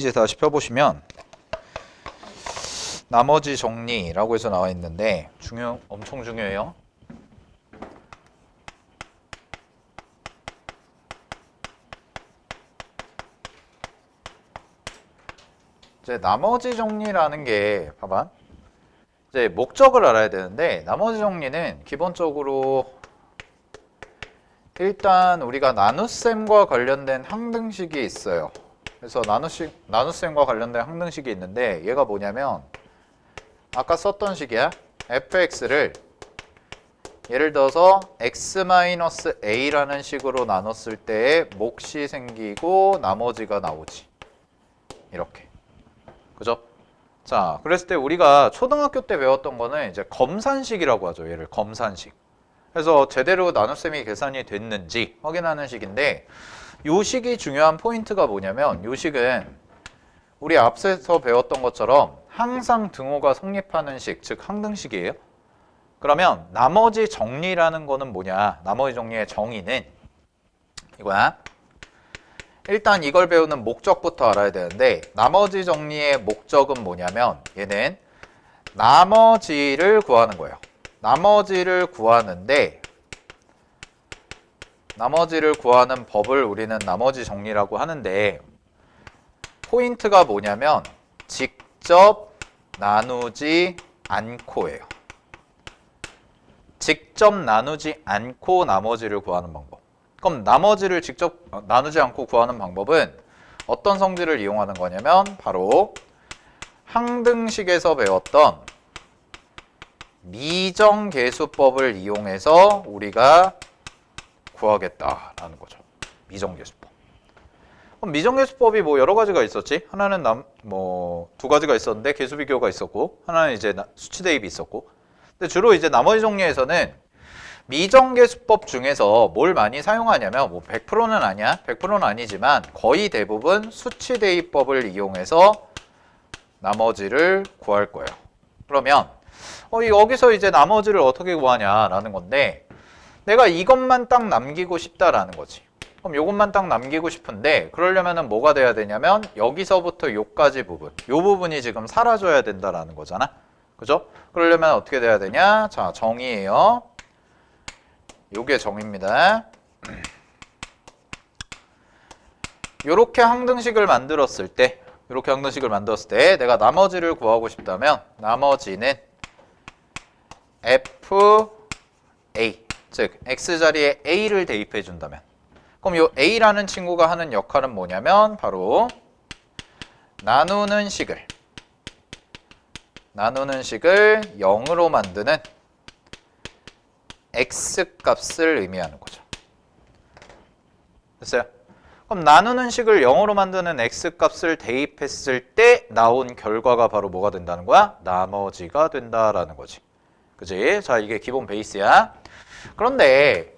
이제 다시 펴보시면 나머지 정리라고 해서 나와 있는데 엄청 중요해요. 이제 나머지 정리라는 게 봐봐. 이제 목적을 알아야 되는데 나머지 정리는 기본적으로 일단 우리가 나눗셈과 관련된 항등식이 있어요. 그래서 나눗셈과 관련된 항등식이 있는데 얘가 뭐냐면 아까 썼던 식이야. fx를 예를 들어서 x-a라는 식으로 나눴을 때에 몫이 생기고 나머지가 나오지. 이렇게. 그죠? 자, 그랬을 때 우리가 초등학교 때 배웠던 거는 이제 검산식이라고 하죠. 얘를 검산식. 그래서 제대로 나눗셈이 계산이 됐는지 확인하는 식인데 요 식이 중요한 포인트가 뭐냐면 요 식은 우리 앞서서 배웠던 것처럼 항상 등호가 성립하는 식, 즉 항등식이에요. 그러면 나머지 정리라는 거는 뭐냐? 나머지 정리의 정의는 이거야. 일단 이걸 배우는 목적부터 알아야 되는데 나머지 정리의 목적은 뭐냐면 얘는 나머지를 구하는 거예요. 나머지를 구하는데 나머지를 구하는 법을 우리는 나머지 정리라고 하는데 포인트가 뭐냐면 직접 나누지 않고예요. 직접 나누지 않고 나머지를 구하는 방법. 그럼 나머지를 직접 나누지 않고 구하는 방법은 어떤 성질을 이용하는 거냐면 바로 항등식에서 배웠던 미정계수법을 이용해서 우리가 구하겠다라는 거죠. 미정계수법. 그럼 미정계수법이 뭐 여러 가지가 있었지. 하나는 두 가지가 있었는데 계수비교가 있었고 하나는 이제 수치 대입이 있었고. 근데 주로 이제 나머지 정리에서는 미정계수법 중에서 뭘 많이 사용하냐면 뭐 100%는 아니야. 100%는 아니지만 거의 대부분 수치 대입법을 이용해서 나머지를 구할 거예요. 그러면 여기서 이제 나머지를 어떻게 구하냐라는 건데 내가 이것만 딱 남기고 싶다라는 거지. 그럼 이것만 딱 남기고 싶은데 그러려면은 뭐가 돼야 되냐면 여기서부터 요까지 부분, 요 부분이 지금 사라져야 된다라는 거잖아. 그죠? 그러려면 어떻게 돼야 되냐? 자, 정의예요. 요게 정의입니다. 요렇게 항등식을 만들었을 때 내가 나머지를 구하고 싶다면 나머지는 FA, 즉 X자리에 A를 대입해 준다면 그럼 요 A라는 친구가 하는 역할은 뭐냐면 바로 나누는 식을 0으로 만드는 X값을 의미하는 거죠. 됐어요? 그럼 나누는 식을 0으로 만드는 X값을 대입했을 때 나온 결과가 바로 뭐가 된다는 거야? 나머지가 된다라는 거지. 그지? 자, 이게 기본 베이스야. 그런데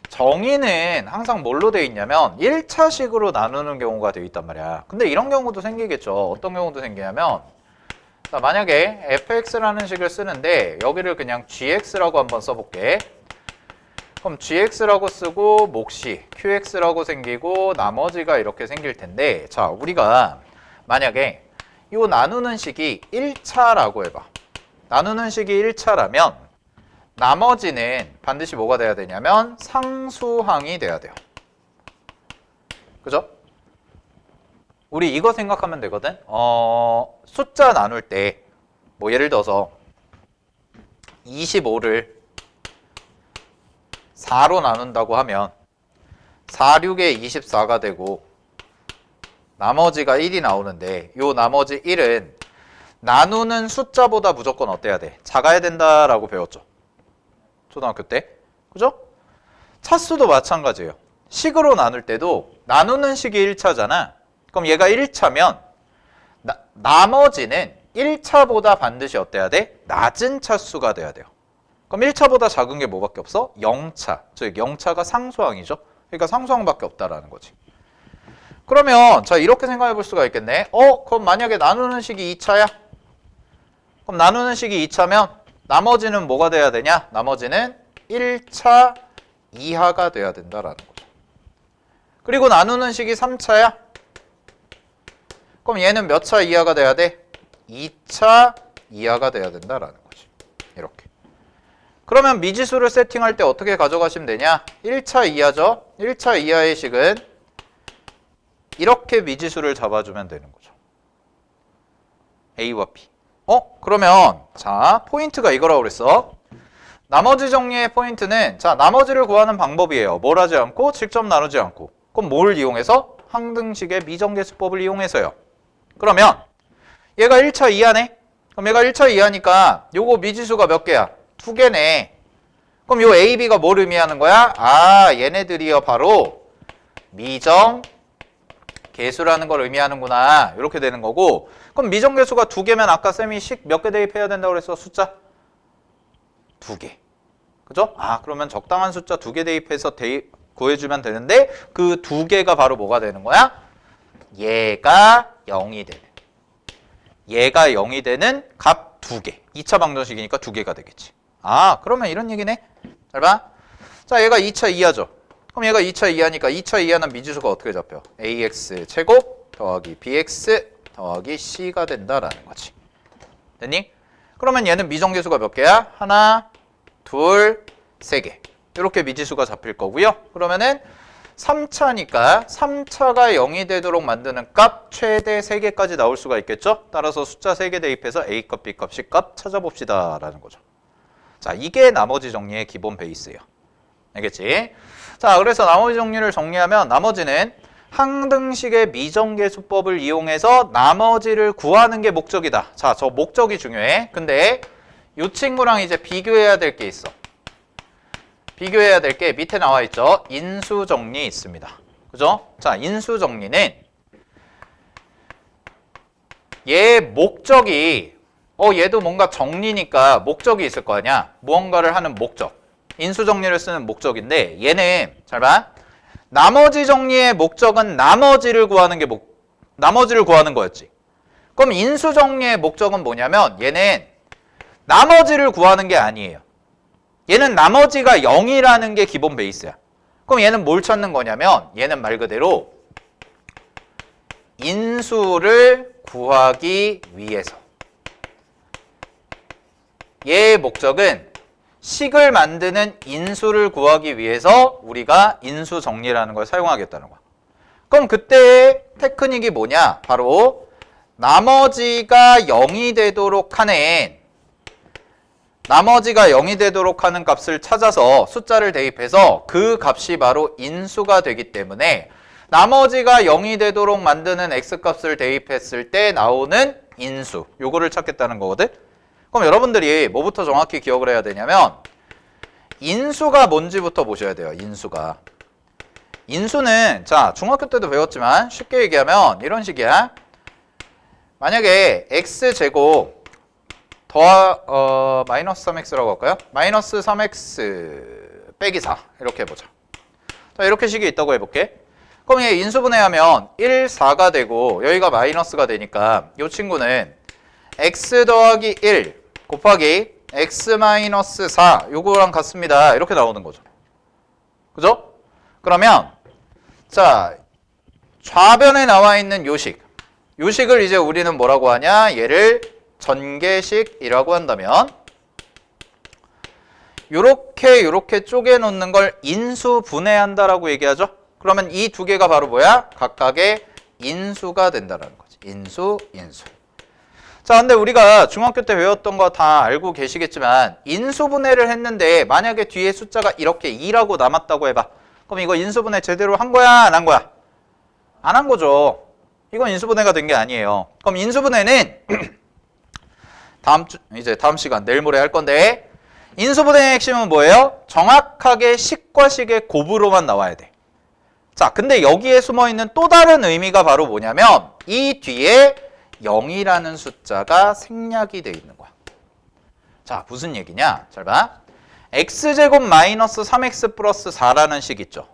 정의는 항상 뭘로 돼 있냐면 1차식으로 나누는 경우가 되어 있단 말이야. 근데 이런 경우도 생기겠죠. 어떤 경우도 생기냐면 만약에 fx라는 식을 쓰는데 여기를 그냥 gx라고 한번 써볼게. 그럼 gx라고 쓰고 몫이 qx라고 생기고 나머지가 이렇게 생길 텐데 자, 우리가 만약에 이 나누는 식이 1차라고 해봐. 나누는 식이 1차라면 나머지는 반드시 뭐가 돼야 되냐면 상수항이 돼야 돼요. 그죠? 우리 이거 생각하면 되거든. 숫자 나눌 때 뭐 예를 들어서 25를 4로 나눈다고 하면 4, 6에 24가 되고 나머지가 1이 나오는데 요 나머지 1은 나누는 숫자보다 무조건 어때야 돼? 작아야 된다라고 배웠죠. 초등학교 때. 그죠? 차수도 마찬가지예요. 식으로 나눌 때도 나누는 식이 1차잖아. 그럼 얘가 1차면 나머지는 1차보다 반드시 어때야 돼? 낮은 차수가 돼야 돼요. 그럼 1차보다 작은 게 뭐밖에 없어? 0차. 즉 0차가 상수항이죠. 그러니까 상수항밖에 없다라는 거지. 그러면 자, 이렇게 생각해 볼 수가 있겠네. 그럼 만약에 나누는 식이 2차야? 그럼 나누는 식이 2차면 나머지는 뭐가 돼야 되냐? 나머지는 1차 이하가 돼야 된다라는 거죠. 그리고 나누는 식이 3차야? 그럼 얘는 몇 차 이하가 돼야 돼? 2차 이하가 돼야 된다라는 거지. 이렇게. 그러면 미지수를 세팅할 때 어떻게 가져가시면 되냐? 1차 이하죠. 1차 이하의 식은 이렇게 미지수를 잡아주면 되는 거죠. A와 B. 그러면 자, 포인트가 이거라고 그랬어. 나머지 정리의 포인트는 자, 나머지를 구하는 방법이에요. 뭘 하지 않고 직접 나누지 않고. 그럼 뭘 이용해서? 항등식의 미정계수법을 이용해서요. 그러면 얘가 1차 이하네. 그럼 얘가 1차 이하니까 요거 미지수가 몇 개야? 2개네. 그럼 요 A, B가 뭘 의미하는 거야? 아, 얘네들이요 바로 미정계수라는 걸 의미하는구나. 이렇게 되는 거고, 그럼 미정계수가 2개면 아까 쌤이 식 몇 개 대입해야 된다고 그랬어? 숫자? 2개. 그죠? 아, 그러면 적당한 숫자 2개 대입해서 구해주면 되는데 그 2개가 바로 뭐가 되는 거야? 얘가 0이 되는. 얘가 0이 되는 값 2개. 2차 방정식이니까 2개가 되겠지. 아, 그러면 이런 얘기네. 잘 봐. 자, 얘가 2차 이하죠. 그럼 얘가 2차 이하니까 2차 이하는 미지수가 어떻게 잡혀? ax 제곱 더하기 bx 더하기 c가 된다라는 거지. 됐니? 그러면 얘는 미정계수가 몇 개야? 하나, 둘, 세 개. 이렇게 미지수가 잡힐 거고요. 그러면은 3차니까 3차가 0이 되도록 만드는 값 최대 3개까지 나올 수가 있겠죠? 따라서 숫자 3개 대입해서 A값, B값, C값 찾아봅시다 라는 거죠. 자, 이게 나머지 정리의 기본 베이스예요. 알겠지? 자, 그래서 나머지 정리를 정리하면 나머지는 항등식의 미정계수법을 이용해서 나머지를 구하는 게 목적이다. 자, 저 목적이 중요해. 근데 이 친구랑 이제 비교해야 될 게 있어. 비교해야 될 게 밑에 나와 있죠. 인수정리 있습니다. 그죠? 자, 인수정리는 얘 목적이 얘도 뭔가 정리니까 목적이 있을 거 아니야. 무언가를 하는 목적. 인수정리를 쓰는 목적인데 얘는 잘 봐. 나머지 정리의 목적은 나머지를 구하는 거였지. 그럼 인수정리의 목적은 뭐냐면 얘는 나머지를 구하는 게 아니에요. 얘는 나머지가 0이라는 게 기본 베이스야. 그럼 얘는 뭘 찾는 거냐면 얘는 말 그대로 인수를 구하기 위해서. 얘의 목적은 식을 만드는 인수를 구하기 위해서 우리가 인수 정리라는 걸 사용하겠다는 거야. 그럼 그때의 테크닉이 뭐냐? 바로 나머지가 0이 되도록 하는 값을 찾아서 숫자를 대입해서 그 값이 바로 인수가 되기 때문에 나머지가 0이 되도록 만드는 x값을 대입했을 때 나오는 인수, 요거를 찾겠다는 거거든. 그럼 여러분들이 뭐부터 정확히 기억을 해야 되냐면 인수가 뭔지부터 보셔야 돼요. 인수는 자, 중학교 때도 배웠지만 쉽게 얘기하면 이런 식이야. 만약에 x제곱 마이너스 3x라고 할까요? 마이너스 3x 빼기 4 이렇게 해보자. 자, 이렇게 식이 있다고 해볼게. 그럼 얘 인수분해하면 1, 4가 되고 여기가 마이너스가 되니까 이 친구는 x 더하기 1 곱하기 x 마이너스 4 요거랑 같습니다. 이렇게 나오는 거죠. 그죠? 그러면 자, 좌변에 나와 있는 요식을 이제 우리는 뭐라고 하냐? 얘를 전개식이라고 한다면 요렇게 쪼개 놓는 걸 인수분해한다라고 얘기하죠. 그러면 이 두 개가 바로 뭐야? 각각의 인수가 된다라는 거지. 인수. 자, 근데 우리가 중학교 때 배웠던 거 다 알고 계시겠지만 인수분해를 했는데 만약에 뒤에 숫자가 이렇게 2라고 남았다고 해봐. 그럼 이거 인수분해 제대로 한 거야? 안 한 거야? 안 한 거죠. 이건 인수분해가 된 게 아니에요. 그럼 인수분해는 다음 시간 내일 모레 할 건데 인수분해의 핵심은 뭐예요? 정확하게 식과 식의 곱으로만 나와야 돼. 자, 근데 여기에 숨어있는 또 다른 의미가 바로 뭐냐면 이 뒤에 0이라는 숫자가 생략이 돼 있는 거야. 자, 무슨 얘기냐? 잘 봐. x제곱 마이너스 3x 플러스 4라는 식 있죠.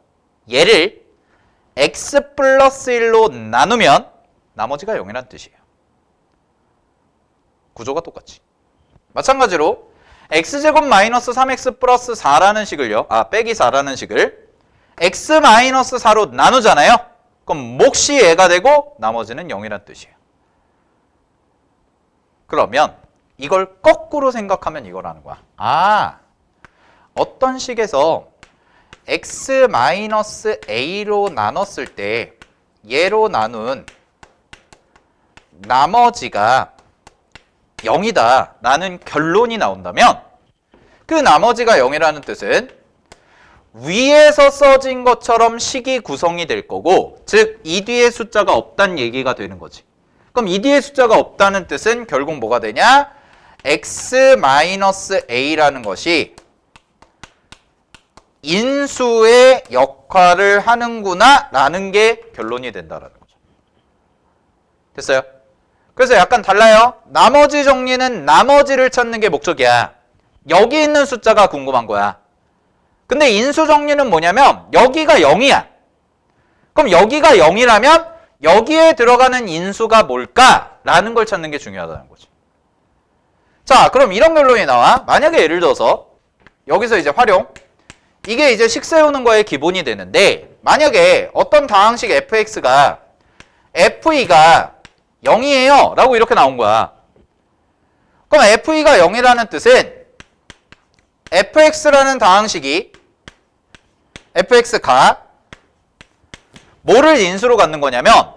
얘를 x 플러스 1로 나누면 나머지가 0이라는 뜻이에요. 구조가 똑같지. 마찬가지로 x제곱 마이너스 3x 플러스 4라는 식을요. 빼기 4라는 식을 x 마이너스 4로 나누잖아요. 그럼 몫이 얘가 되고 나머지는 0이라는 뜻이에요. 그러면 이걸 거꾸로 생각하면 이거라는 거야. 아, 어떤 식에서 x-a로 나눴을 때 얘로 나눈 나머지가 0이다 라는 결론이 나온다면 그 나머지가 0이라는 뜻은 위에서 써진 것처럼 식이 구성이 될 거고, 즉 이 뒤에 숫자가 없다는 얘기가 되는 거지. 그럼 이 뒤에 숫자가 없다는 뜻은 결국 뭐가 되냐? x-a라는 것이 인수의 역할을 하는구나 라는 게 결론이 된다라는 거죠. 됐어요? 그래서 약간 달라요. 나머지 정리는 나머지를 찾는 게 목적이야. 여기 있는 숫자가 궁금한 거야. 근데 인수 정리는 뭐냐면 여기가 0이야. 그럼 여기가 0이라면 여기에 들어가는 인수가 뭘까라는 걸 찾는 게 중요하다는 거지. 자, 그럼 이런 결론이 나와. 만약에 예를 들어서 여기서 이제 활용. 이게 이제 식 세우는 거의 기본이 되는데, 만약에 어떤 다항식 fx가 fe가 0이에요 라고 이렇게 나온 거야. 그럼 fe가 0이라는 뜻은 fx라는 다항식이 fx가 뭐를 인수로 갖는 거냐면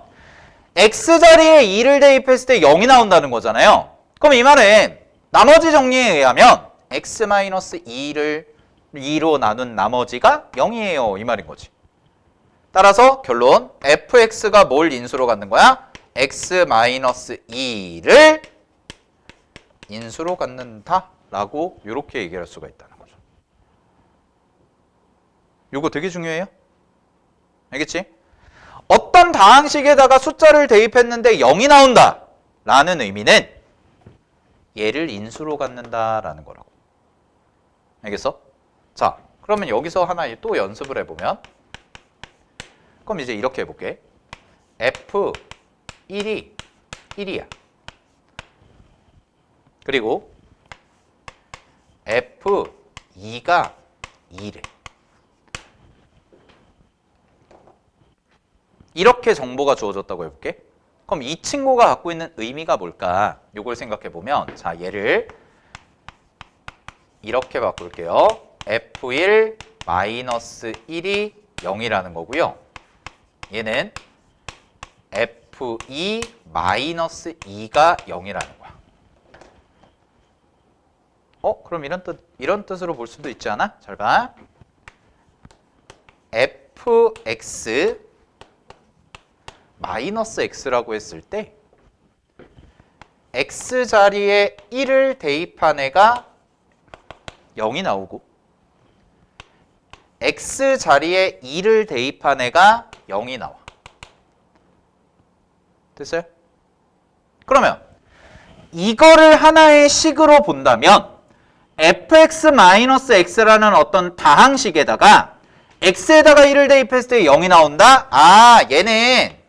x자리에 2를 대입했을 때 0이 나온다는 거잖아요. 그럼 이 말은 나머지 정리에 의하면 x-2를 2로 나눈 나머지가 0이에요 이 말인 거지. 따라서 결론 fx가 뭘 인수로 갖는 거야? x-2를 인수로 갖는다 라고 이렇게 얘기할 수가 있다는 거죠. 요거 되게 중요해요. 알겠지? 어떤 다항식에다가 숫자를 대입했는데 0이 나온다 라는 의미는 얘를 인수로 갖는다 라는 거라고. 알겠어? 자, 그러면 여기서 하나 또 연습을 해보면, 그럼 이제 이렇게 해볼게. F1이 1이야. 그리고 F2가 2래. 이렇게 정보가 주어졌다고 해볼게. 그럼 이 친구가 갖고 있는 의미가 뭘까? 이걸 생각해보면, 자, 얘를 이렇게 바꿀게요. F1 마이너스 1이 0이라는 거고요. 얘는 F2 마이너스 2가 0이라는 거야. 그럼 이런 뜻으로 볼 수도 있지 않아? 잘 봐. fx 마이너스 x라고 했을 때 x 자리에 1을 대입한 애가 0이 나오고 x 자리에 2를 대입한 애가 0이 나와. 됐어요? 그러면 이거를 하나의 식으로 본다면 fx-x라는 어떤 다항식에다가 x에다가 1을 대입했을 때 0이 나온다? 아, 얘는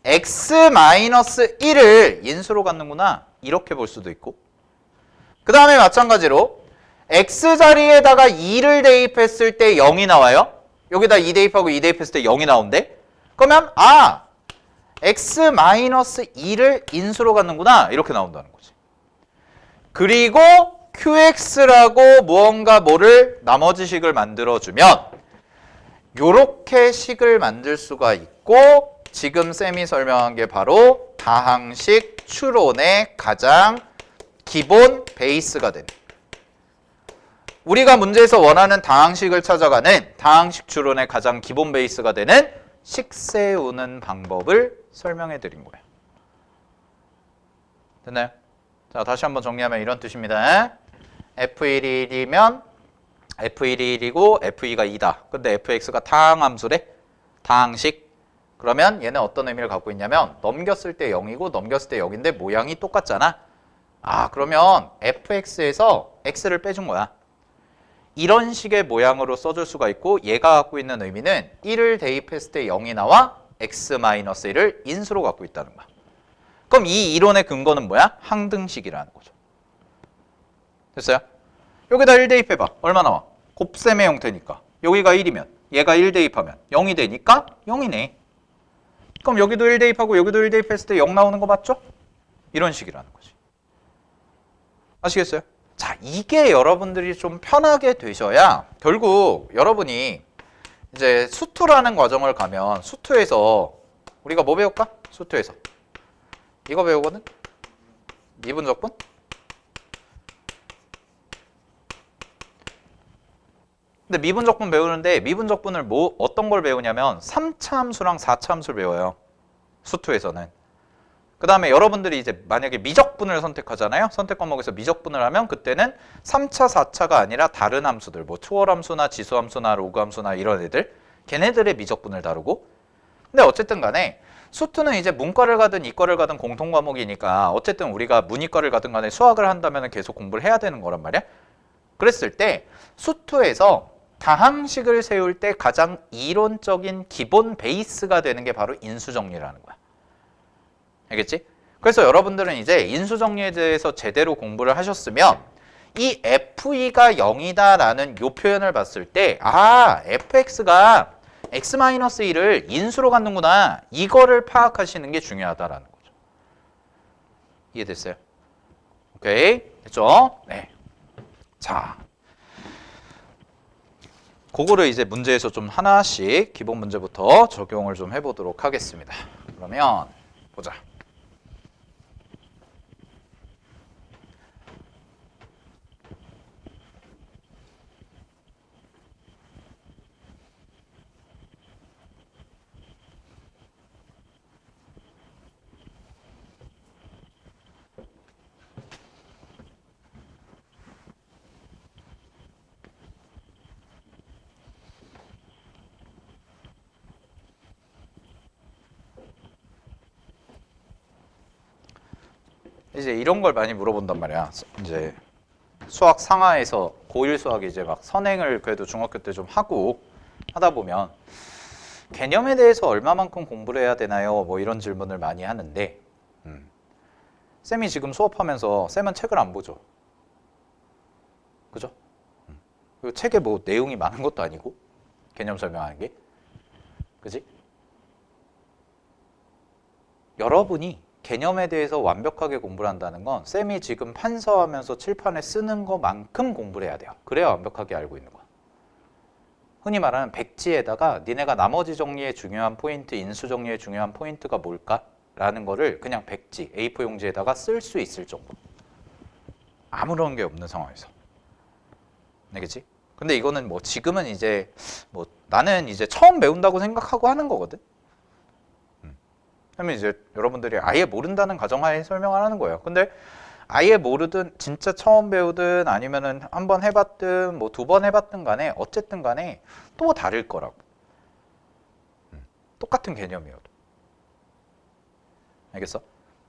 x-1을 인수로 갖는구나. 이렇게 볼 수도 있고, 그 다음에 마찬가지로 x자리에다가 2를 대입했을 때 0이 나와요. 여기다 2 대입하고 2 대입했을 때 0이 나온대. 그러면 x-2를 인수로 갖는구나. 이렇게 나온다는 거지. 그리고 qx라고 무언가 뭐를 나머지 식을 만들어주면 요렇게 식을 만들 수가 있고, 지금 쌤이 설명한 게 바로 다항식 추론의 가장 기본 베이스가 되는, 우리가 문제에서 원하는 다항식을 찾아가는 다항식 추론의 가장 기본 베이스가 되는 식 세우는 방법을 설명해 드린 거예요. 됐나요? 자, 다시 한번 정리하면 이런 뜻입니다. F1이 1이면 F1이 1이고 F2가 2다. 근데 fx가 다항함수래. 다항식. 그러면 얘는 어떤 의미를 갖고 있냐면 넘겼을 때 0이고 넘겼을 때 0인데 모양이 똑같잖아. 그러면 fx에서 x를 빼준 거야. 이런 식의 모양으로 써줄 수가 있고, 얘가 갖고 있는 의미는 1을 대입했을 때 0이 나와 x-1을 인수로 갖고 있다는 거야. 그럼 이 이론의 근거는 뭐야? 항등식이라는 거죠. 됐어요? 여기다 1 대입해봐. 얼마 나와? 곱셈의 형태니까. 여기가 1이면 얘가 1 대입하면 0이 되니까 0이네. 그럼 여기도 1 대입하고 여기도 1 대입했을 때 0 나오는 거 맞죠? 이런 식이라는 거지. 아시겠어요? 자, 이게 여러분들이 좀 편하게 되셔야 결국 여러분이 이제 수투라는 과정을 가면 수투에서 우리가 뭐 배울까? 수투에서 이거 배우거든? 미분적분? 근데 미분적분 배우는데 미분적분을 어떤 걸 배우냐면 3차 함수랑 4차 함수를 배워요. 수투에서는. 그 다음에 여러분들이 이제 만약에 미적분을 선택하잖아요. 선택 과목에서 미적분을 하면 그때는 3차, 4차가 아니라 다른 함수들, 뭐 초월함수나 지수함수나 로그함수나 이런 애들, 걔네들의 미적분을 다루고. 근데 어쨌든 간에 수투는 이제 문과를 가든 이과를 가든 공통 과목이니까 어쨌든 우리가 문이과를 가든 간에 수학을 한다면 계속 공부를 해야 되는 거란 말이야. 그랬을 때 수투에서 다항식을 세울 때 가장 이론적인 기본 베이스가 되는 게 바로 인수정리라는 거야. 알겠지? 그래서 여러분들은 이제 인수정리에 대해서 제대로 공부를 하셨으면 이 FE가 0이다 라는 요 표현을 봤을 때 fx가 x-1을 인수로 갖는구나, 이거를 파악하시는 게 중요하다라는 거죠. 이해됐어요? 오케이, 됐죠? 네. 자, 그거를 이제 문제에서 좀 하나씩 기본 문제부터 적용을 좀 해보도록 하겠습니다. 그러면 보자. 이제 이런 걸 많이 물어본단 말이야. 이제 수학 상하에서 고1 수학이 이제 막 선행을 그래도 중학교 때 좀 하고 하다 보면 개념에 대해서 얼마만큼 공부를 해야 되나요? 뭐 이런 질문을 많이 하는데 쌤이 지금 수업하면서 쌤은 책을 안 보죠. 그죠? 그리고 책에 뭐 내용이 많은 것도 아니고 개념 설명하는 게. 그지? 여러분이 개념에 대해서 완벽하게 공부를 한다는 건 쌤이 지금 판서하면서 칠판에 쓰는 것만큼 공부를 해야 돼요. 그래야 완벽하게 알고 있는 거야. 흔히 말하는 백지에다가 니네가 나머지 정리의 중요한 포인트, 인수 정리의 중요한 포인트가 뭘까? 라는 거를 그냥 백지, A4 용지에다가 쓸 수 있을 정도. 아무런 게 없는 상황에서. 알겠지? 근데 이거는 뭐 지금은 이제 뭐 나는 이제 처음 배운다고 생각하고 하는 거거든. 그러면 이제 여러분들이 아예 모른다는 가정하에 설명을 하는 거예요. 근데 아예 모르든 진짜 처음 배우든 아니면은 한 번 해봤든 뭐 2번 해봤든 간에 어쨌든 간에 또 다를 거라고. 똑같은 개념이어도. 알겠어?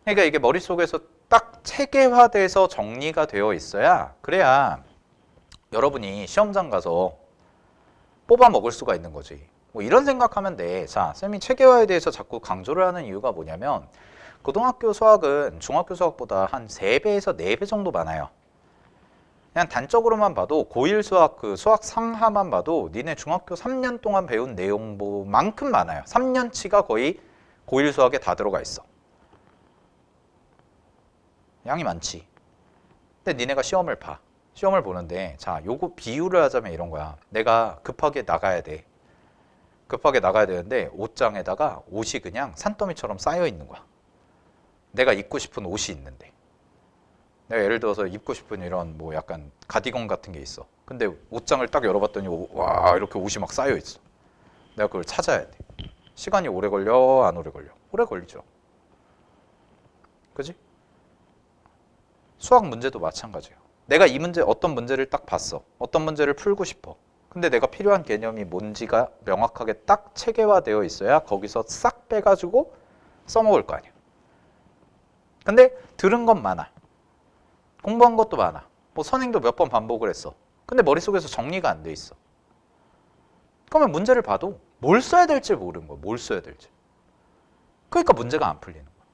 그러니까 이게 머릿속에서 딱 체계화돼서 정리가 되어 있어야 그래야 여러분이 시험장 가서 뽑아 먹을 수가 있는 거지. 뭐 이런 생각하면 돼. 자, 쌤이 체계화에 대해서 자꾸 강조를 하는 이유가 뭐냐면 고등학교 수학은 중학교 수학보다 한 3배에서 4배 정도 많아요. 그냥 단적으로만 봐도 고1 수학 그 수학 상하만 봐도 니네 중학교 3년 동안 배운 내용만큼 많아요. 3년치가 거의 고1 수학에 다 들어가 있어. 양이 많지. 근데 니네가 시험을 봐. 시험을 보는데 자, 요거 비유를 하자면 이런 거야. 내가 급하게 나가야 돼. 급하게 나가야 되는데 옷장에다가 옷이 그냥 산더미처럼 쌓여 있는 거야. 내가 입고 싶은 옷이 있는데 내가 예를 들어서 입고 싶은 이런 뭐 약간 가디건 같은 게 있어. 근데 옷장을 딱 열어봤더니 와 이렇게 옷이 막 쌓여 있어. 내가 그걸 찾아야 돼. 시간이 오래 걸려? 안 오래 걸려? 오래 걸리죠. 그지? 수학 문제도 마찬가지예요. 내가 이 문제 어떤 문제를 딱 봤어. 어떤 문제를 풀고 싶어. 근데 내가 필요한 개념이 뭔지가 명확하게 딱 체계화되어 있어야 거기서 싹 빼가지고 써먹을 거 아니야. 근데 들은 건 많아. 공부한 것도 많아. 뭐 선행도 몇 번 반복을 했어. 근데 머릿속에서 정리가 안 돼 있어. 그러면 문제를 봐도 뭘 써야 될지 모르는 거야. 뭘 써야 될지. 그러니까 문제가 안 풀리는 거야.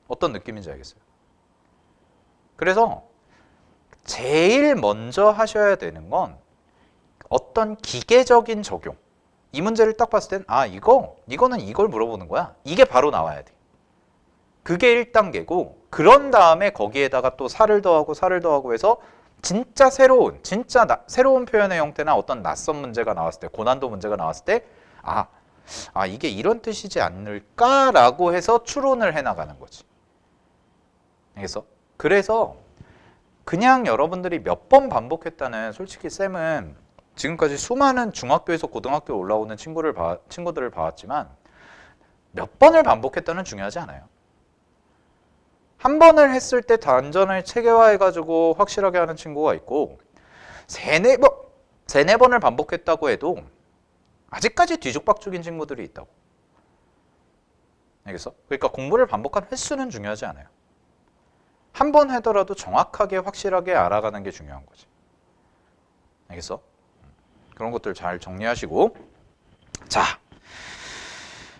어떤 느낌인지 알겠어요? 그래서 제일 먼저 하셔야 되는 건 어떤 기계적인 적용. 이 문제를 딱 봤을 땐 아 이거는 이걸 물어보는 거야. 이게 바로 나와야 돼. 그게 1단계고 그런 다음에 거기에다가 또 살을 더하고 해서 진짜 새로운 표현의 형태나 어떤 낯선 문제가 나왔을 때, 고난도 문제가 나왔을 때 이게 이런 뜻이지 않을까라고 해서 추론을 해나가는 거지. 알겠어? 그래서 그냥 여러분들이 몇 번 반복했다는, 솔직히 쌤은 지금까지 수많은 중학교에서 고등학교에 올라오는 친구들을 봐왔지만 몇 번을 반복했다는 중요하지 않아요. 한 번을 했을 때 단전을 체계화해가지고 확실하게 하는 친구가 있고 세네 번을 반복했다고 해도 아직까지 뒤죽박죽인 친구들이 있다고. 알겠어? 그러니까 공부를 반복한 횟수는 중요하지 않아요. 한 번 하더라도 정확하게 확실하게 알아가는 게 중요한 거지. 알겠어? 그런 것들 잘 정리하시고. 자,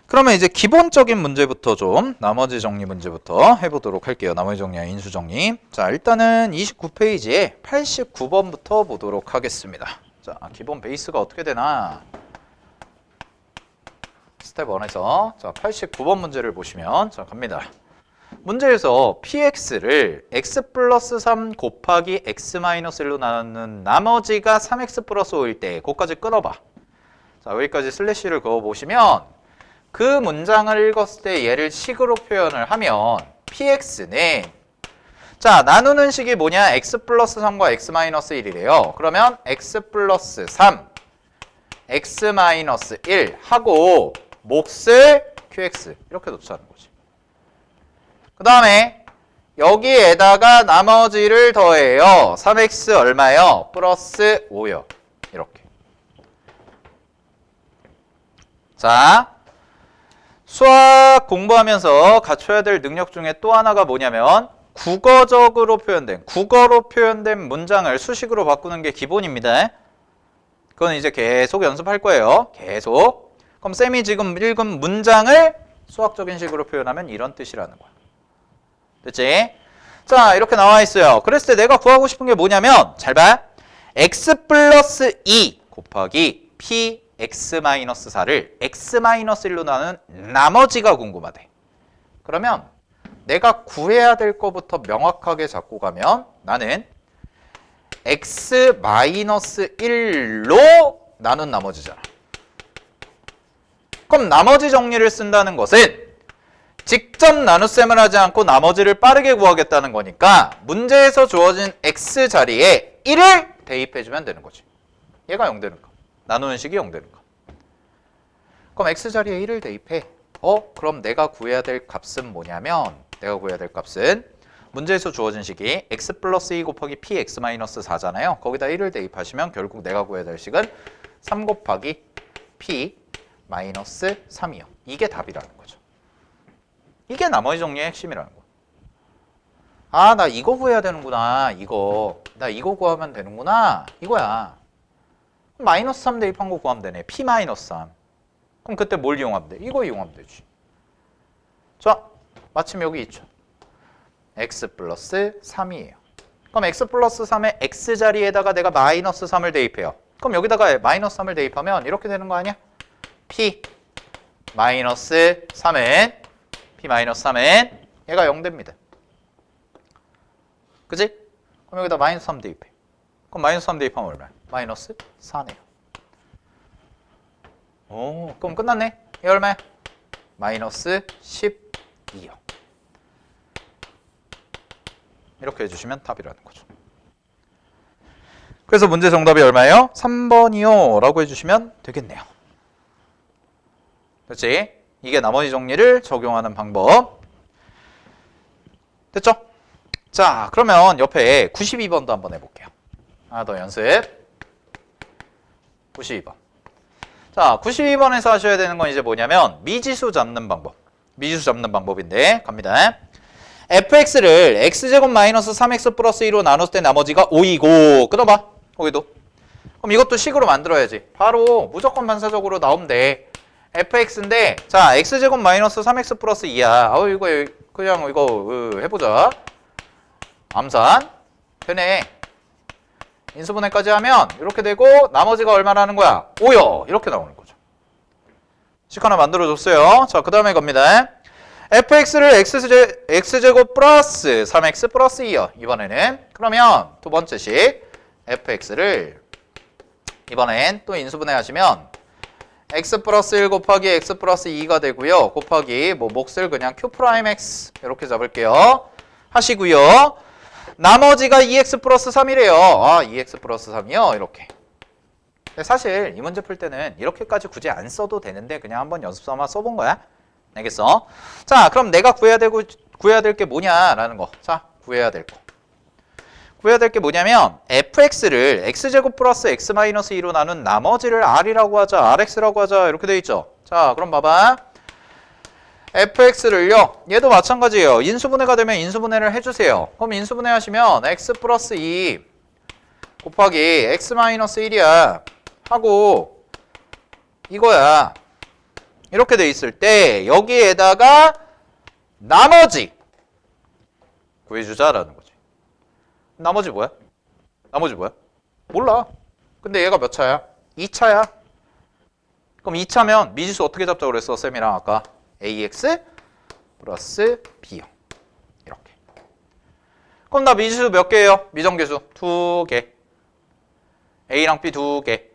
그러면 이제 기본적인 문제부터 좀 나머지 정리 문제부터 해보도록 할게요. 나머지 정리와 인수 정리. 자, 일단은 29페이지에 89번부터 보도록 하겠습니다. 자, 기본 베이스가 어떻게 되나? 스텝 1에서 자, 89번 문제를 보시면 자, 갑니다. 문제에서 px를 x 플러스 3 곱하기 x 마이너스 1로 나누는 나머지가 3x 플러스 5일 때 그것까지 끊어봐. 자, 여기까지 슬래시를 그어보시면 그 문장을 읽었을 때 얘를 식으로 표현을 하면 px는 자, 나누는 식이 뭐냐? x 플러스 3과 x 마이너스 1이래요. 그러면 x 플러스 3 x 마이너스 1 하고 몫을 qx 이렇게 놓자는 거지. 그 다음에 여기에다가 나머지를 더해요. 3x 얼마요? 플러스 5요. 이렇게. 자, 수학 공부하면서 갖춰야 될 능력 중에 또 하나가 뭐냐면 국어로 표현된 문장을 수식으로 바꾸는 게 기본입니다. 그건 이제 계속 연습할 거예요. 계속. 그럼 쌤이 지금 읽은 문장을 수학적인 식으로 표현하면 이런 뜻이라는 거야. 됐지? 자, 이렇게 나와 있어요. 그랬을 때 내가 구하고 싶은 게 뭐냐면 잘 봐. x 플러스 2 곱하기 px 마이너스 4를 x 마이너스 1로 나눈 나머지가 궁금하대. 그러면 내가 구해야 될 거부터 명확하게 잡고 가면 나는 x 마이너스 1로 나눈 나머지잖아. 그럼 나머지 정리를 쓴다는 것은 직접 나눗셈을 하지 않고 나머지를 빠르게 구하겠다는 거니까 문제에서 주어진 x 자리에 1을 대입해주면 되는 거지. 얘가 0 되는가? 나누는 식이 0 되는가? 그럼 x 자리에 1을 대입해. 그럼 내가 구해야 될 값은 뭐냐면 문제에서 주어진 식이 x 플러스 2 곱하기 px 마이너스 4잖아요. 거기다 1을 대입하시면 결국 내가 구해야 될 식은 3 곱하기 p 마이너스 3이요. 이게 답이라는 거죠. 이게 나머지 정리의 핵심이라는 거야. 나 이거 구해야 되는구나. 나 이거 구하면 되는구나. 이거야. 마이너스 3 대입한 거 구하면 되네. p 마이너스 3. 그럼 그때 뭘 이용하면 돼? 이거 이용하면 되지. 자, 마침 여기 있죠. x 플러스 3이에요. 그럼 x 플러스 3의 x 자리에다가 내가 마이너스 3을 대입해요. 그럼 여기다가 마이너스 3을 대입하면 이렇게 되는 거 아니야? p 마이너스 3은 p-3은 얘가 0 됩니다. 그치? 그럼 여기다 마이너스 3 대입해. 그럼 마이너스 3 대입하면 얼마야? 마이너스 4네요. 그럼 끝났네. 얘 얼마야? 마이너스 12요. 이렇게 해주시면 답이라는 거죠. 그래서 문제 정답이 얼마예요? 3번이요 라고 해주시면 되겠네요. 그렇지? 이게 나머지 정리를 적용하는 방법. 됐죠? 자, 그러면 옆에 92번도 한번 해볼게요. 하나 더 연습. 92번. 자, 92번에서 하셔야 되는 건 이제 뭐냐면 미지수 잡는 방법인데 갑니다. fx를 x제곱 마이너스 3x 플러스 2로 나눴을 때 나머지가 5이고 끊어봐. 거기도. 그럼 이것도 식으로 만들어야지. 바로 무조건 반사적으로 나오면 돼. fx인데 자 x제곱 마이너스 3x 플러스 2야. 이거 그냥 이거 해보자. 암산 되네. 인수분해까지 하면 이렇게 되고 나머지가 얼마라는 거야? 5요. 이렇게 나오는 거죠. 식 하나 만들어줬어요. 자, 그 다음에 갑니다. fx를 x제곱 플러스 3x 플러스 2요. 이번에는 그러면 두 번째식 fx를 이번엔 또 인수분해 하시면 x 플러스 1 곱하기 x 플러스 2가 되고요. 곱하기 뭐 몫을 그냥 q 프라임 x 이렇게 잡을게요. 하시고요. 나머지가 2x 플러스 3이래요. 아, 2x 플러스 3이요. 이렇게. 사실 이 문제 풀 때는 이렇게까지 굳이 안 써도 되는데 그냥 한번 연습 삼아 써본 거야. 알겠어? 자, 그럼 내가 구해야 될 게 뭐냐라는 거. 자, 구해야 될 거. 구해야 될 게 뭐냐면 fx를 x제곱 플러스 x 마이너스 2로 나눈 나머지를 r이라고 하자, rx라고 하자 이렇게 돼 있죠. 자, 그럼 봐봐. fx를요. 얘도 마찬가지예요. 인수분해가 되면 인수분해를 해주세요. 그럼 인수분해 하시면 x 플러스 2 곱하기 x 마이너스 1이야. 하고 이거야. 이렇게 돼 있을 때 여기에다가 나머지 구해주자라는 거지. 나머지 뭐야? 나머지 뭐야? 몰라. 근데 얘가 몇 차야? 2차야. 그럼 2차면 미지수 어떻게 잡자고 그랬어? 쌤이랑 아까 ax 플러스 b요. 이렇게. 그럼 나 미지수 몇 개예요? 미정계수 2개. a랑 b 2개.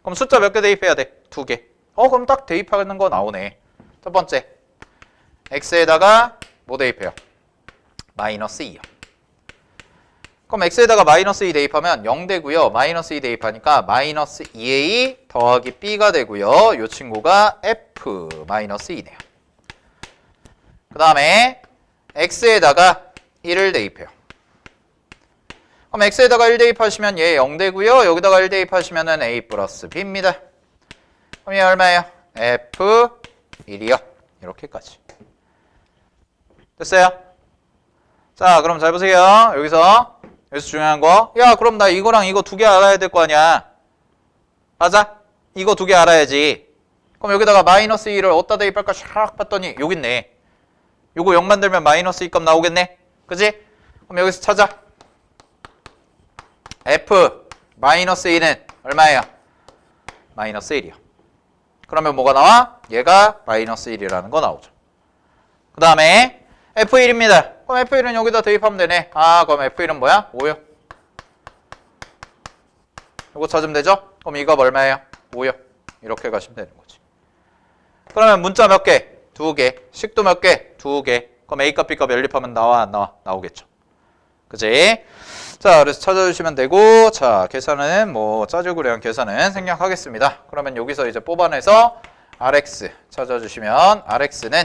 그럼 숫자 몇 개 대입해야 돼? 2개. 그럼 딱 대입하는 거 나오네. 첫 번째 x에다가 뭐 대입해요? 마이너스 2요. 그럼 x에다가 마이너스 2 대입하면 0 되고요. 마이너스 2 대입하니까 마이너스 2a 더하기 b가 되고요. 이 친구가 f 마이너스 2네요. 그 다음에 x에다가 1을 대입해요. 그럼 x에다가 1 대입하시면 얘 0 되고요. 여기다가 1 대입하시면 a 플러스 b입니다. 그럼 얘 얼마예요? f1이요. 이렇게까지. 됐어요? 자, 그럼 잘 보세요. 여기서 중요한 거. 야, 그럼 나 이거랑 이거 두 개 알아야 될 거 아니야. 맞아? 이거 두 개 알아야지. 그럼 여기다가 마이너스 2를 어디다 대입할까 샥 봤더니 여기 있네. 요거 0 만들면 마이너스 2값 나오겠네. 그지? 그럼 여기서 찾아. f 마이너스 2는 얼마예요? 마이너스 1이요. 그러면 뭐가 나와? 얘가 마이너스 1이라는 거 나오죠. 그 다음에 f1입니다. 그럼 f1은 여기다 대입하면 되네. 아, 그럼 f1은 뭐야? 5요. 이거 찾으면 되죠? 그럼 이거 얼마예요? 5요. 이렇게 가시면 되는 거지. 그러면 문자 몇 개? 2개. 식도 몇 개? 2개. 그럼 a값 b값 연립하면 나와 안 나와? 나오겠죠. 그지? 자, 그래서 찾아주시면 되고, 자, 계산은 뭐 짜주구려한 계산은 생략하겠습니다. 그러면 여기서 이제 뽑아내서 rx 찾아주시면 rx는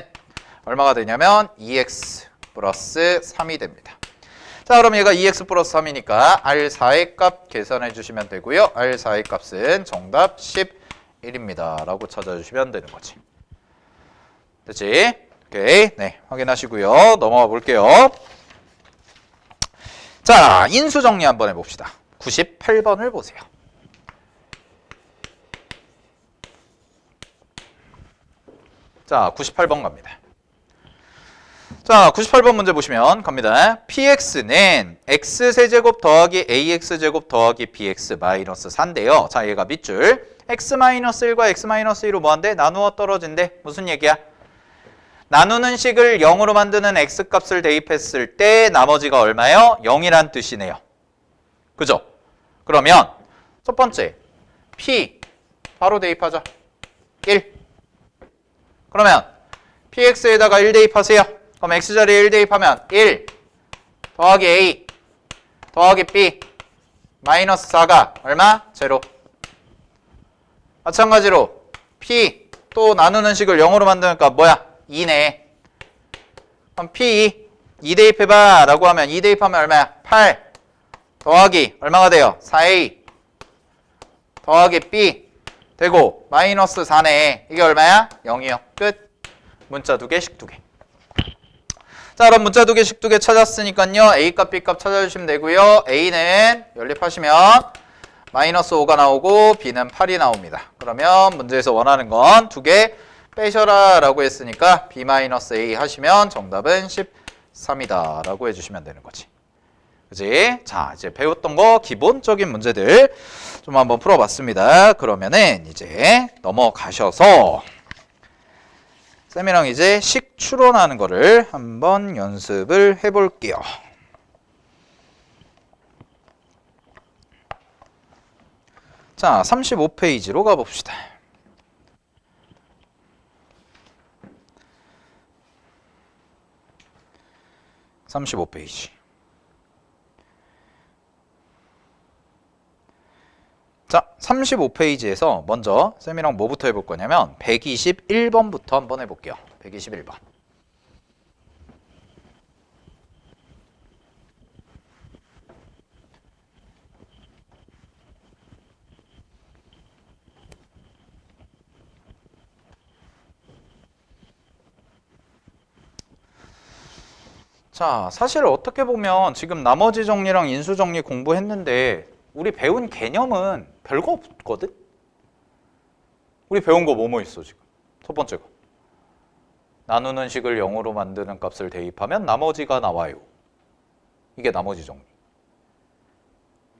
얼마가 되냐면 2x 플러스 3이 됩니다. 자, 그럼 얘가 2x 플러스 3이니까 r4의 값 계산해 주시면 되고요. r4의 값은 정답 11입니다. 라고 찾아주시면 되는 거지. 됐지? 오케이. 네, 확인하시고요. 넘어가 볼게요. 자, 인수 정리 한번 해봅시다. 98번을 보세요. 자, 98번 갑니다. 자, 98번 문제 보시면 갑니다. px는 x세제곱 더하기 ax제곱 더하기 bx 마이너스 4인데요. 자, 얘가 밑줄 x-1과 x-2로 뭐한대? 나누어 떨어진대. 무슨 얘기야? 나누는 식을 0으로 만드는 x값을 대입했을 때 나머지가 얼마예요? 0이란 뜻이네요. 그죠? 그러면 첫 번째 p 바로 대입하자. 1. 그러면 px에다가 1 대입하세요. 그럼 x자리에 1 대입하면 1 더하기 a 더하기 b 마이너스 4가 얼마? 0. 마찬가지로 p 또 나누는 식을 0으로 만드니까 뭐야? 2네. 그럼 p 2 대입해봐 라고 하면 2 대입하면 얼마야? 8 더하기 얼마가 돼요? 4a 더하기 b 되고 마이너스 4네. 이게 얼마야? 0이요. 끝. 문자 2개씩 2개. 자, 그럼 문자 2개씩 2개 찾았으니까요. a값 b값 찾아주시면 되고요. a는 연립하시면 마이너스 5가 나오고 b는 8이 나옵니다. 그러면 문제에서 원하는 건 2개 빼셔라 라고 했으니까 b-a 하시면 정답은 13이다 라고 해주시면 되는 거지. 그치? 자, 이제 배웠던 거 기본적인 문제들 좀 한번 풀어봤습니다. 그러면은 이제 넘어가셔서 쌤이랑 이제 식 추론하는 거를 한번 연습을 해볼게요. 자, 35페이지로 가봅시다. (35페이지) 자, 35페이지에서 먼저 쌤이랑 뭐부터 해볼 거냐면 121번부터 한번 해볼게요. 121번. 자, 사실 어떻게 보면 지금 나머지 정리랑 인수 정리 공부했는데 우리 배운 개념은 별거 없거든? 우리 배운 거 뭐뭐 있어 지금? 첫 번째 거. 나누는 식을 0으로 만드는 값을 대입하면 나머지가 나와요. 이게 나머지 정리.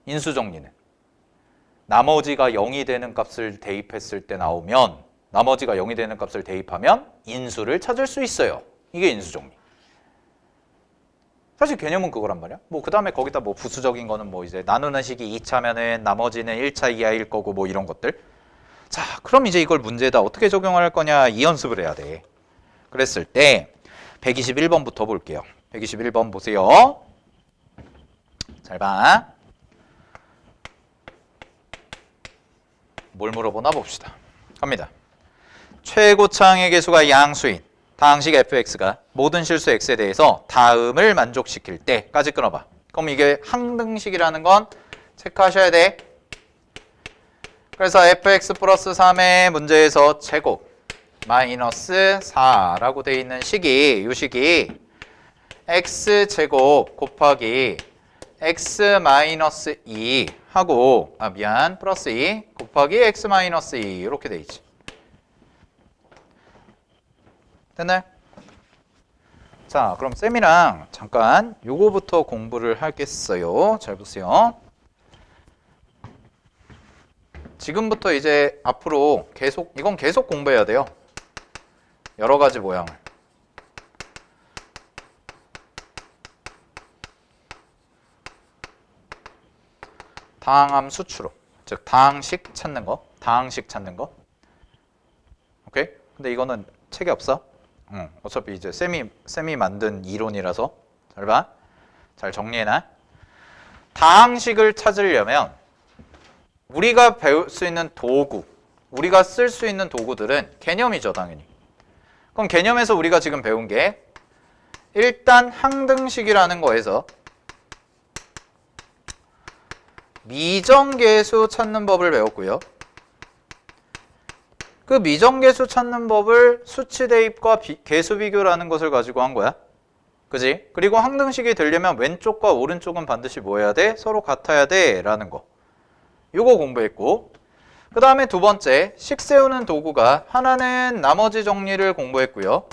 인수 정리는 나머지가 0이 되는 값을 대입했을 때 나오면 나머지가 0이 되는 값을 대입하면 인수를 찾을 수 있어요. 이게 인수 정리. 사실 개념은 그거란 말이야. 뭐 그 다음에 거기다 뭐 부수적인 거는 뭐 이제 나누는 식이 2차면은 나머지는 1차 이하일 거고 뭐 이런 것들. 자, 그럼 이제 이걸 문제에다 어떻게 적용을 할 거냐 이 연습을 해야 돼. 그랬을 때 121번부터 볼게요. 121번 보세요. 잘 봐. 뭘 물어보나 봅시다. 갑니다. 최고차항의 개수가 양수인 다항식 fx가 모든 실수 x에 대해서 다음을 만족시킬 때까지 끊어봐. 그럼 이게 항등식이라는 건 체크하셔야 돼. 그래서 fx 플러스 3의 문제에서 제곱 마이너스 4라고 돼 있는 식이 이 식이 x제곱 곱하기 x 마이너스 2 하고 플러스 2 곱하기 x 마이너스 2 이렇게 돼 있지. 됐나요? 자, 그럼 쌤이랑 잠깐 요거부터 공부를 하겠어요. 잘 보세요. 지금부터 이제 앞으로 이건 계속 공부해야 돼요. 여러 가지 모양을. 다항함 수추로, 즉 다항식 찾는 거, 다항식 찾는 거. 오케이? 근데 이거는 책에 없어? 어차피 이제 쌤이 만든 이론이라서 잘 봐. 잘 정리해놔. 다항식을 찾으려면 우리가 배울 수 있는 도구, 우리가 쓸 수 있는 도구들은 개념이죠, 당연히. 그럼 개념에서 우리가 지금 배운 게 일단 항등식이라는 거에서 미정계수 찾는 법을 배웠고요. 그 미정계수 찾는 법을 수치 대입과 계수 비교라는 것을 가지고 한 거야. 그지? 그리고 항등식이 되려면 왼쪽과 오른쪽은 반드시 뭐 해야 돼? 서로 같아야 돼 라는 거. 요거 공부했고, 그 다음에 두 번째 식 세우는 도구가 하나는 나머지 정리를 공부했고요.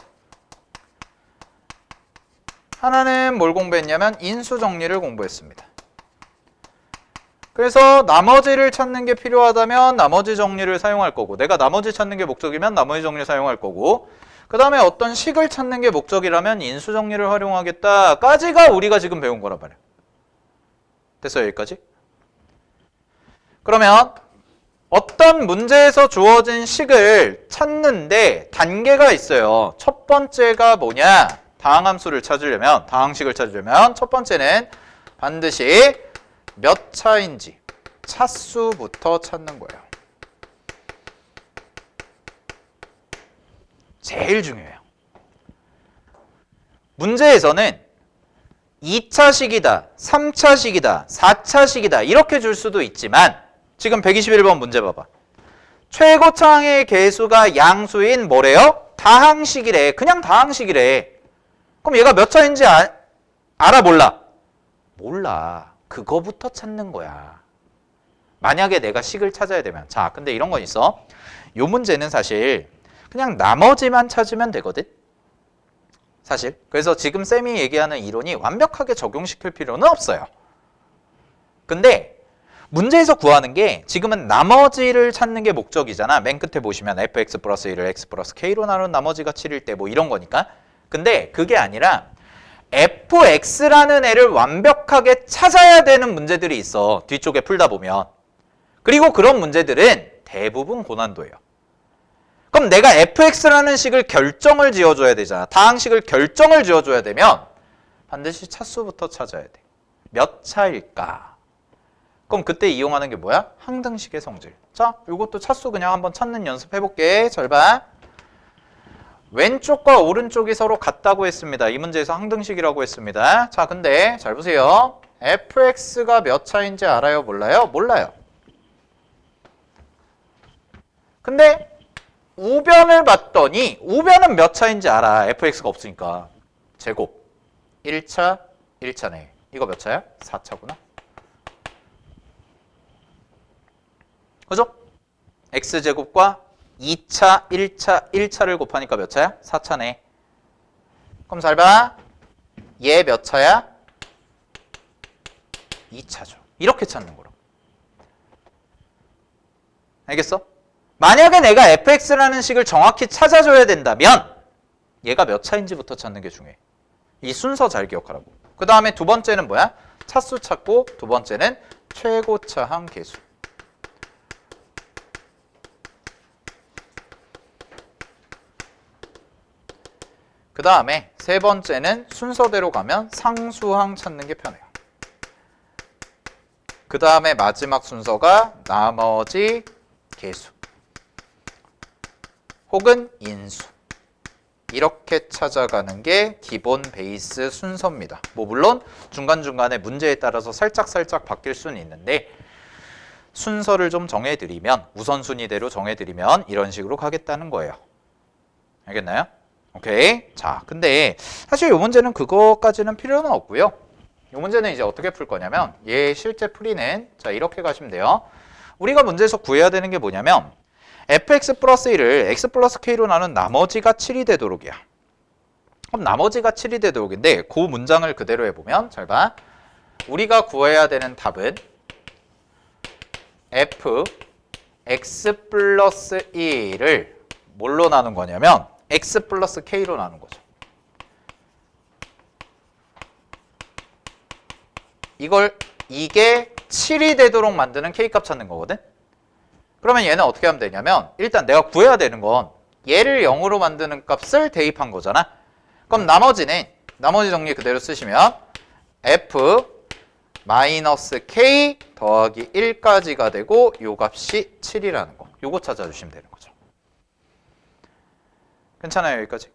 하나는 뭘 공부했냐면 인수 정리를 공부했습니다. 그래서 나머지를 찾는 게 필요하다면 나머지 정리를 사용할 거고, 내가 나머지 찾는 게 목적이면 나머지 정리를 사용할 거고, 그 다음에 어떤 식을 찾는 게 목적이라면 인수 정리를 활용하겠다까지가 우리가 지금 배운 거란 말이야. 됐어요, 여기까지? 그러면 어떤 문제에서 주어진 식을 찾는데 단계가 있어요. 첫 번째가 뭐냐? 다항함수를 찾으려면, 다항식을 찾으려면 첫 번째는 반드시 몇 차인지 차수부터 찾는 거예요. 제일 중요해요. 문제에서는 2차식이다, 3차식이다, 4차식이다 이렇게 줄 수도 있지만 지금 121번 문제 봐봐. 최고차항의 개수가 양수인 뭐래요? 다항식이래. 그냥 다항식이래. 그럼 얘가 몇 차인지 알아 몰라? 몰라. 그거부터 찾는 거야. 만약에 내가 식을 찾아야 되면. 자, 근데 이런 건 있어. 요 문제는 사실 그냥 나머지만 찾으면 되거든. 사실. 그래서 지금 쌤이 얘기하는 이론이 완벽하게 적용시킬 필요는 없어요. 근데 문제에서 구하는 게 지금은 나머지를 찾는 게 목적이잖아. 맨 끝에 보시면 fx 플러스 1을 x 플러스 k로 나눈 나머지가 7일 때 뭐 이런 거니까. 근데 그게 아니라 fx라는 애를 완벽하게 찾아야 되는 문제들이 있어. 뒤쪽에 풀다 보면. 그리고 그런 문제들은 대부분 고난도예요. 그럼 내가 fx라는 식을 결정을 지어줘야 되잖아. 다항식을 결정을 지어줘야 되면 반드시 차수부터 찾아야 돼. 몇 차일까? 그럼 그때 이용하는 게 뭐야? 항등식의 성질. 자, 이것도 차수 그냥 한번 찾는 연습해볼게. 잘 봐. 왼쪽과 오른쪽이 서로 같다고 했습니다. 이 문제에서 항등식이라고 했습니다. 자, 근데 잘 보세요. fx가 몇 차인지 알아요? 몰라요? 몰라요. 근데 우변을 봤더니 우변은 몇 차인지 알아. fx가 없으니까. 제곱. 1차, 1차네. 이거 몇 차야? 4차구나. 그죠? x제곱과 2차, 1차, 1차를 곱하니까 몇 차야? 4차네. 그럼 잘 봐. 얘 몇 차야? 2차죠. 이렇게 찾는 거라고. 알겠어? 만약에 내가 fx라는 식을 정확히 찾아줘야 된다면 얘가 몇 차인지부터 찾는 게 중요해. 이 순서 잘 기억하라고. 그 다음에 두 번째는 뭐야? 차수 찾고 두 번째는 최고차항 계수. 그 다음에 세 번째는 순서대로 가면 상수항 찾는 게 편해요. 그 다음에 마지막 순서가 나머지 계수 혹은 인수. 이렇게 찾아가는 게 기본 베이스 순서입니다. 뭐 물론 중간중간에 문제에 따라서 살짝 바뀔 수는 있는데 순서를 좀 정해드리면 우선순위대로 정해드리면 이런 식으로 가겠다는 거예요. 알겠나요? 오케이. 자, 근데 사실 이 문제는 그거까지는 필요는 없고요. 이 문제는 이제 어떻게 풀 거냐면 얘 실제 풀이는 자 이렇게 가시면 돼요. 우리가 문제에서 구해야 되는 게 뭐냐면 fx 플러스 1을 x 플러스 k로 나눈 나머지가 7이 되도록이야. 그럼 나머지가 7이 되도록인데 그 문장을 그대로 해보면 잘 봐. 우리가 구해야 되는 답은 f x 플러스 1을 뭘로 나눈 거냐면 x 플러스 k로 나눈 거죠. 이게 7이 되도록 만드는 k값 찾는 거거든. 그러면 얘는 어떻게 하면 되냐면 일단 내가 구해야 되는 건 얘를 0으로 만드는 값을 대입한 거잖아. 그럼 나머지 정리 그대로 쓰시면 f 마이너스 k 더하기 1까지가 되고 요 값이 7이라는 거. 요거 찾아주시면 되는 거죠. 괜찮아요, 여기까지?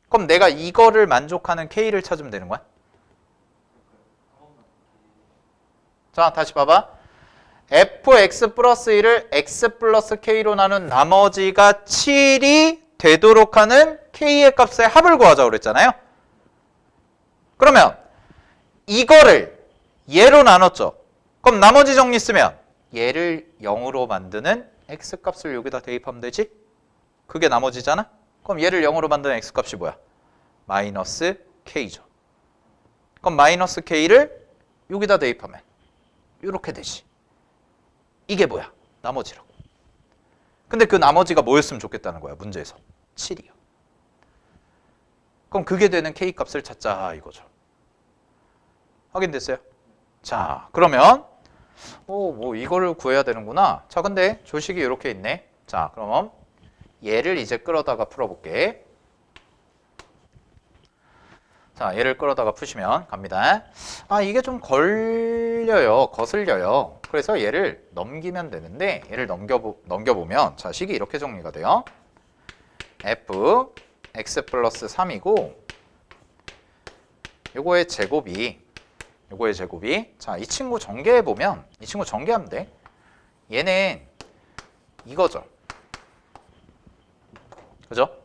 그럼 내가 이거를 만족하는 k를 찾으면 되는 거야. 자, 다시 봐봐. fx 플러스 1을 x 플러스 k로 나눈 나머지가 7이 되도록 하는 k의 값의 합을 구하자고 그랬잖아요. 그러면 이거를 얘로 나눴죠. 그럼 나머지 정리 쓰면 얘를 0으로 만드는 x 값을 여기다 대입하면 되지? 그게 나머지잖아? 그럼 얘를 0으로 만드는 x 값이 뭐야? 마이너스 k죠. 그럼 마이너스 k를 여기다 대입하면 이렇게 되지. 이게 뭐야? 나머지라고. 근데 그 나머지가 뭐였으면 좋겠다는 거야, 문제에서. 7이요. 그럼 그게 되는 k 값을 찾자 이거죠. 확인됐어요? 자, 그러면 뭐 이거를 구해야 되는구나. 자, 근데 조식이 이렇게 있네. 자, 그럼 얘를 이제 끌어다가 풀어볼게. 자, 얘를 끌어다가 푸시면 갑니다. 아, 이게 좀 거슬려요. 그래서 얘를 넘기면 되는데 얘를 넘겨보면 자, 식이 이렇게 정리가 돼요. f x 플러스 3이고 요거의 제곱이 자, 이 친구 전개해보면 이 친구 전개하면 돼. 얘는 이거죠. 그죠?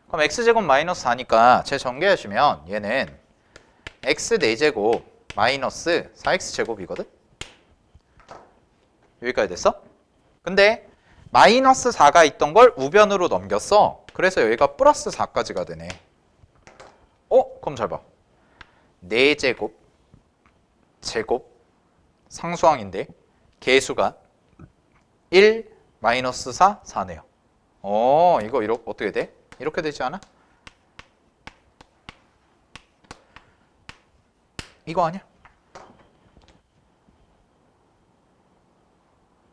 그럼 x제곱 마이너스 4니까 제 전개하시면 얘는 x 4제곱 마이너스 4x제곱이거든? 여기까지 됐어? 근데 마이너스 4가 있던 걸 우변으로 넘겼어. 그래서 여기가 플러스 4까지가 되네. 그럼 잘 봐. 4제곱 제곱 상수항인데 개수가 1, 마이너스 4, 4네요. 이거 이렇게 어떻게 돼? 이렇게 되지 않아? 이거 아니야?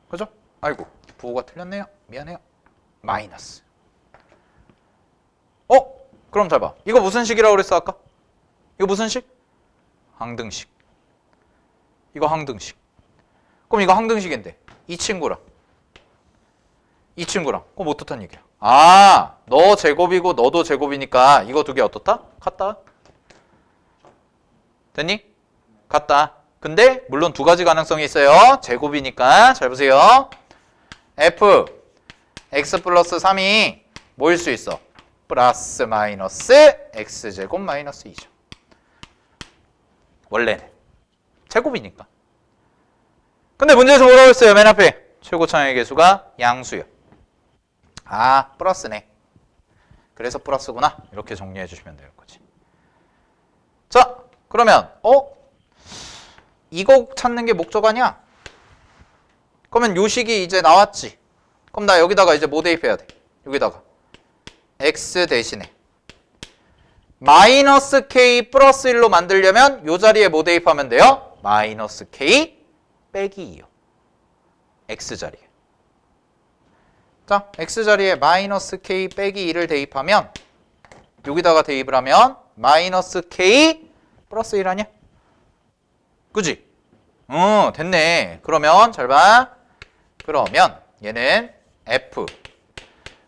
그죠? 아이고, 부호가 틀렸네요. 미안해요. 마이너스. 그럼 잘 봐. 이거 무슨 식이라고 그랬어 아까? 이거 무슨 식? 항등식. 이거 항등식. 그럼 이거 항등식인데 이 친구랑 그럼 어떻단 얘기야? 너 제곱이고 너도 제곱이니까 이거 두 개 어떻다? 같다. 됐니? 같다. 근데 물론 두 가지 가능성이 있어요. 제곱이니까 잘 보세요. f x 플러스 3이 뭐일 수 있어? 플러스 마이너스 x제곱 마이너스 2죠. 원래는 제곱이니까. 근데 문제에서 뭐라고 했어요? 맨 앞에 최고차항의 개수가 양수요. 플러스네. 그래서 플러스구나. 이렇게 정리해 주시면 될 거지. 자, 그러면 이거 찾는 게 목적 아니야? 그러면 요 식이 이제 나왔지. 그럼 나 여기다가 이제 뭐 대입해야 돼? 여기다가 x 대신에 마이너스 k 플러스 1로 만들려면 요 자리에 뭐 대입하면 돼요? 마이너스 k 빼기 2요. x 자리에. 자, x 자리에 마이너스 k 빼기 2를 대입하면 여기다가 대입을 하면 마이너스 k 플러스 1 아니야? 그지? 됐네. 그러면 잘 봐. 그러면 얘는 f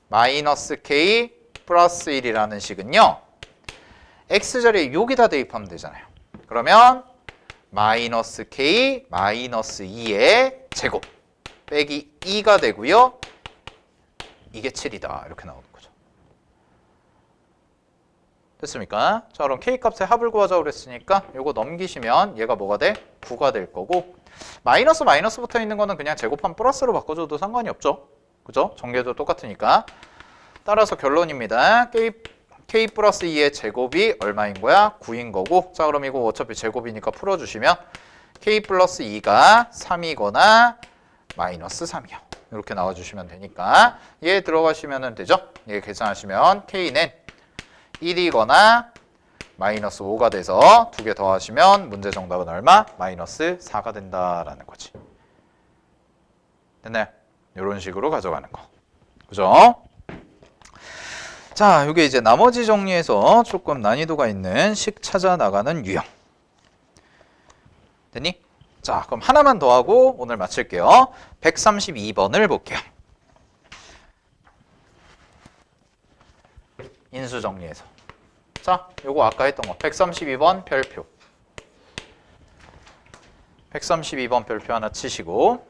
마이너스 k 플러스 1이라는 식은요. x 자리에 여기다 대입하면 되잖아요. 그러면 마이너스 k 마이너스 2의 제곱 빼기 2가 되고요. 이게 7이다. 이렇게 나오는 거죠. 됐습니까? 자, 그럼 k 값의 합을 구하자고 그랬으니까 요거 넘기시면 얘가 뭐가 돼? 9가 될 거고 마이너스 붙어 있는 거는 그냥 제곱한 플러스로 바꿔줘도 상관이 없죠. 그죠? 전개도 똑같으니까. 따라서 결론입니다. k 플러스 2의 제곱이 얼마인 거야? 9인 거고. 자, 그럼 이거 어차피 제곱이니까 풀어주시면 k 플러스 2가 3이거나 마이너스 3이요. 이렇게 나와주시면 되니까 얘 들어가시면 되죠. 얘 계산하시면 k는 1이거나 마이너스 5가 돼서 두 개 더하시면 문제 정답은 얼마? 마이너스 4가 된다라는 거지. 됐나요? 이런 식으로 가져가는 거. 그죠? 자, 이게 이제 나머지 정리해서 조금 난이도가 있는 식 찾아 나가는 유형. 됐니? 자, 그럼 하나만 더 하고 오늘 마칠게요. 132번을 볼게요. 인수 정리해서. 자, 요거 아까 했던 거 132번 별표. 132번 별표 하나 치시고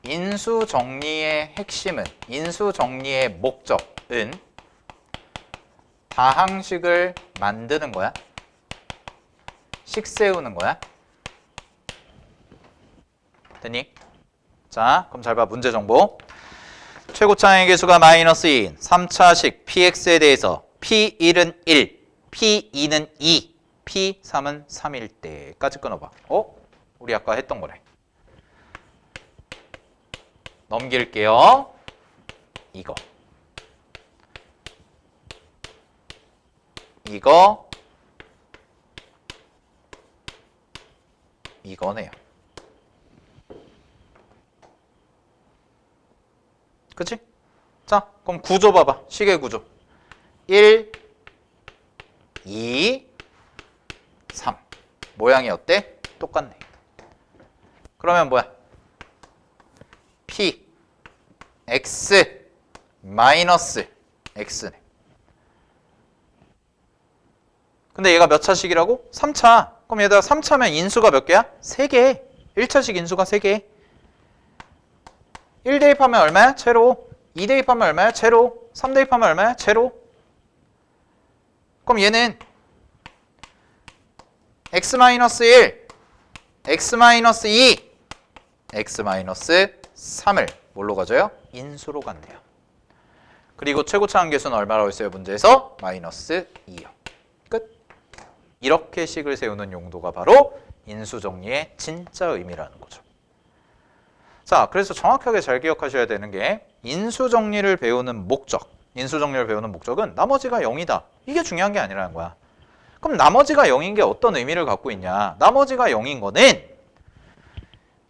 인수 정리의 핵심은, 인수 정리의 목적은 다항식을 만드는 거야? 식 세우는 거야? 됐니? 자, 그럼 잘 봐. 문제 정보. 최고차항의 개수가 마이너스 2인 3차식 px에 대해서 p1은 1, p2는 2, p3은 3일 때까지 끊어봐. 우리 아까 했던 거네. 넘길게요. 이거. 이거네요. 그치? 자, 그럼 구조 봐봐. 식의 구조. 1, 2, 3. 모양이 어때? 똑같네. 그러면 뭐야? P, X, 마이너스 X네. 근데 얘가 몇 차식이라고? 3차. 그럼 얘들아 3차면 인수가 몇 개야? 3개. 1차식 인수가 3개. 1 대입하면 얼마야? 제로. 2 대입하면 얼마야? 제로. 3 대입하면 얼마야? 제로. 그럼 얘는 x-1, x-2, x-3을 뭘로 가져요? 인수로 간대요. 그리고 최고차항 개수는 얼마라고 했어요? 문제에서 마이너스 2요. 끝. 이렇게 식을 세우는 용도가 바로 인수정리의 진짜 의미라는 거죠. 자, 그래서 정확하게 잘 기억하셔야 되는 게 인수정리를 배우는 목적, 인수정리를 배우는 목적은 나머지가 0이다. 이게 중요한 게 아니라는 거야. 그럼 나머지가 0인 게 어떤 의미를 갖고 있냐? 나머지가 0인 거는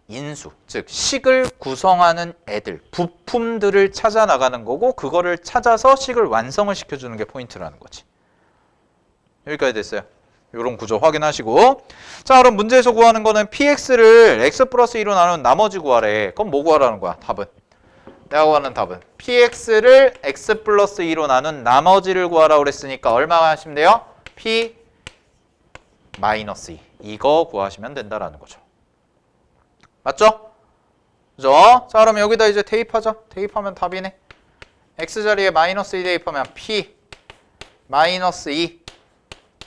인수, 즉 식을 구성하는 애들, 부품들을 찾아 나가는 거고 그거를 찾아서 식을 완성을 시켜주는 게 포인트라는 거지. 여기까지 됐어요. 이런 구조 확인하시고, 자 그럼 문제에서 구하는 거는 px를 x 플러스 2로 나누는 나머지 구하래. 그럼 뭐 구하라는 거야? 답은 내가 구하는 답은 px를 x 플러스 2로 나눈 나머지를 구하라고 그랬으니까 얼마 하시면 돼요? p 마이너스 2 이거 구하시면 된다라는 거죠. 맞죠? 그죠? 자 그럼 여기다 이제 대입하자. 대입하면 답이네. x자리에 마이너스 2 대입하면 p 마이너스 2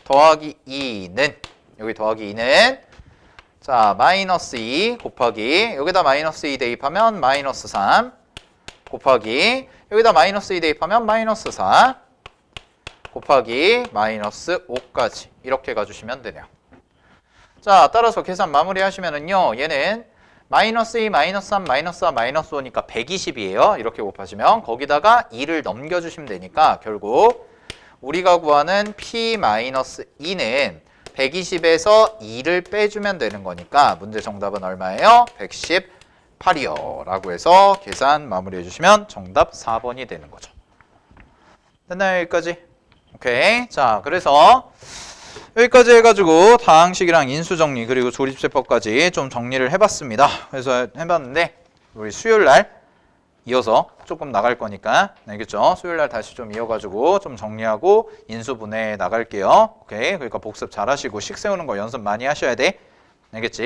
더하기 2는 여기 더하기 2는 자 마이너스 2 곱하기 여기다 마이너스 2 대입하면 마이너스 3 곱하기 여기다 마이너스 2 대입하면 마이너스 4 곱하기 마이너스 5까지 이렇게 가주시면 되네요. 자 따라서 계산 마무리 하시면은요 얘는 마이너스 2, 마이너스 3, 마이너스 4, 마이너스 5니까 120이에요. 이렇게 곱하시면 거기다가 2를 넘겨주시면 되니까 결국 우리가 구하는 p-2는 120에서 2를 빼주면 되는 거니까 문제 정답은 얼마예요? 118이요 라고 해서 계산 마무리해 주시면 정답 4번이 되는 거죠. 됐나요? 여기까지? 오케이. 자 그래서 여기까지 해가지고 다항식이랑 인수정리 그리고 조립제법까지 좀 정리를 해봤습니다. 그래서 해봤는데 우리 수요일날 이어서 조금 나갈 거니까 알겠죠? 수요일날 다시 좀 이어가지고 좀 정리하고 인수분해 나갈게요. 오케이. 그러니까 복습 잘 하시고 식 세우는 거 연습 많이 하셔야 돼. 알겠지?